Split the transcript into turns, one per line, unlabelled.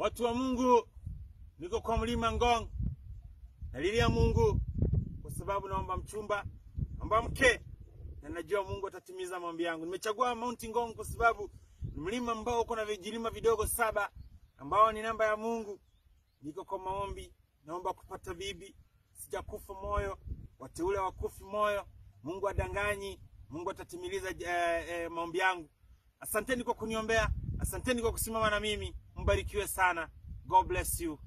Watu wa Mungu, niko kwa mlima Ngong. Nalilia Mungu kwa sababu naomba mchumba, naomba mke, na najua Mungu atatimiza maombi yangu. Nimechagua Mount Ngong kwa sababu ni mlima ambao uko na vijilima vidogo 7 ambao ni namba ya Mungu. Niko kwa maombi, naomba kupata bibi. Sijakufa moyo, wateule wakufi moyo. Mungu adanganyi, Mungu atatimiliza maombi yangu. Asanteni kwa kuniombea, asanteni kwa kusimama na mimi. Mbarikiwe sana. God bless you.